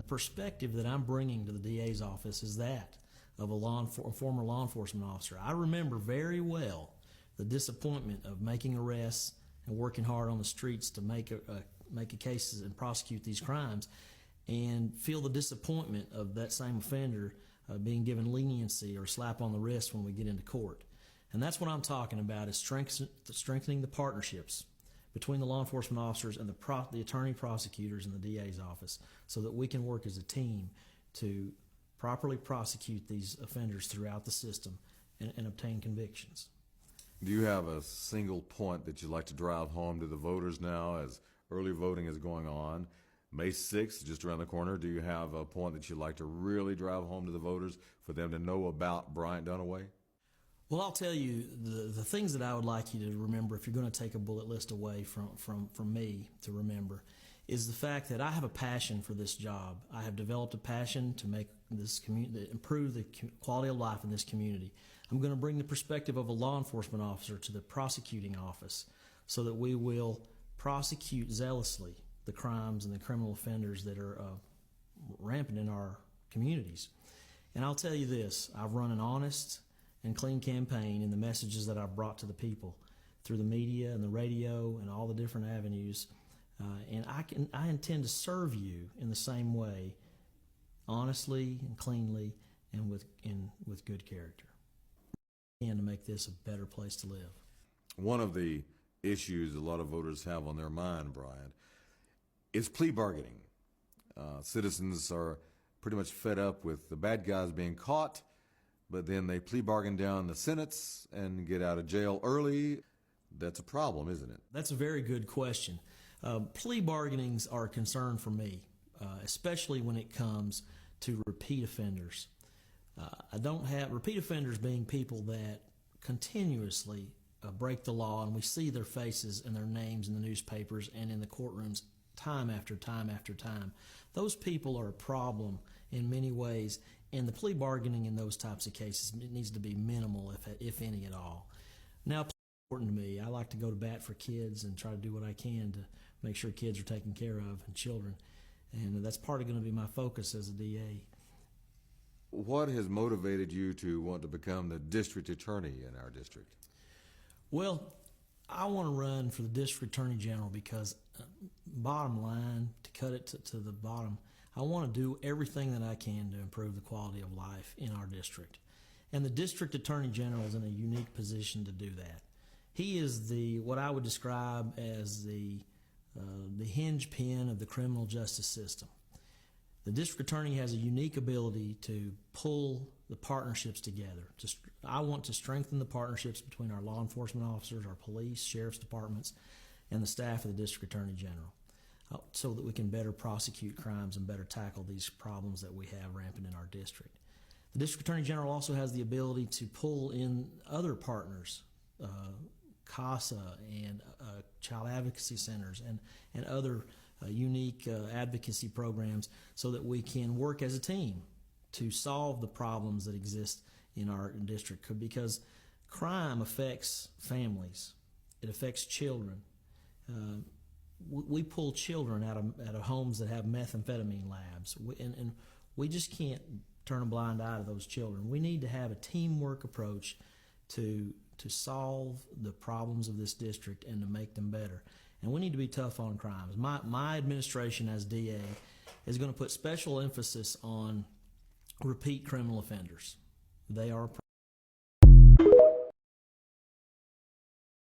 perspective that I'm bringing to the DA's office is that of a former law enforcement officer. I remember very well the disappointment of making arrests and working hard on the streets to make cases and prosecute these crimes, and feel the disappointment of that same offender being given leniency or a slap on the wrist when we get into court. And that's what I'm talking about, is strengthening the partnerships between the law enforcement officers and the attorney prosecutors in the DA's office, so that we can work as a team to properly prosecute these offenders throughout the system and obtain convictions. Do you have a single point that you'd like to drive home to the voters now as early voting is going on? May 6th, just around the corner. Do you have a point that you'd like to really drive home to the voters for them to know about Bryant Dunaway? Well, I'll tell you the things that I would like you to remember, if you're going to take a bullet list away from me to remember, is the fact that I have a passion for this job. I have developed a passion to make this community, improve the quality of life in this community. I'm going to bring the perspective of a law enforcement officer to the prosecuting office, so that we will prosecute zealously the crimes and the criminal offenders that are rampant in our communities. And I'll tell you this, I've run an honest and clean campaign in the messages that I've brought to the people through the media and the radio and all the different avenues. And I intend to serve you in the same way, honestly and cleanly and with good character, and to make this a better place to live. One of the issues a lot of voters have on their mind, Brian, is plea bargaining. Citizens are pretty much fed up with the bad guys being caught, but then they plea bargain down the sentence and get out of jail early. That's a problem, isn't it? That's a very good question. Plea bargainings are a concern for me, especially when it comes to repeat offenders. Repeat offenders being people that continuously break the law, and we see their faces and their names in the newspapers and in the courtrooms time after time after time. Those people are a problem in many ways, and the plea bargaining in those types of cases, it needs to be minimal, if any at all. Now, it's important to me. I like to go to bat for kids and try to do what I can to make sure kids are taken care of, and children, and that's part of going to be my focus as a DA. What has motivated you to want to become the district attorney in our district? Well, I want to run for the district attorney general because, bottom line, to cut it to the bottom, I want to do everything that I can to improve the quality of life in our district. And the district attorney general is in a unique position to do that. He is what I would describe as the hinge pin of the criminal justice system. The district attorney has a unique ability to pull the partnerships together. I want to strengthen the partnerships between our law enforcement officers, our police, sheriff's departments, and the staff of the district attorney general, so that we can better prosecute crimes and better tackle these problems that we have rampant in our district. The district attorney general also has the ability to pull in other partners, CASA and child advocacy centers and other unique advocacy programs, so that we can work as a team to solve the problems that exist in our district, because crime affects families. It affects children. We pull children out of homes that have methamphetamine labs, and we just can't turn a blind eye to those children. We need to have a teamwork approach to solve the problems of this district and to make them better. And we need to be tough on crimes. My administration as DA is going to put special emphasis on repeat criminal offenders. They are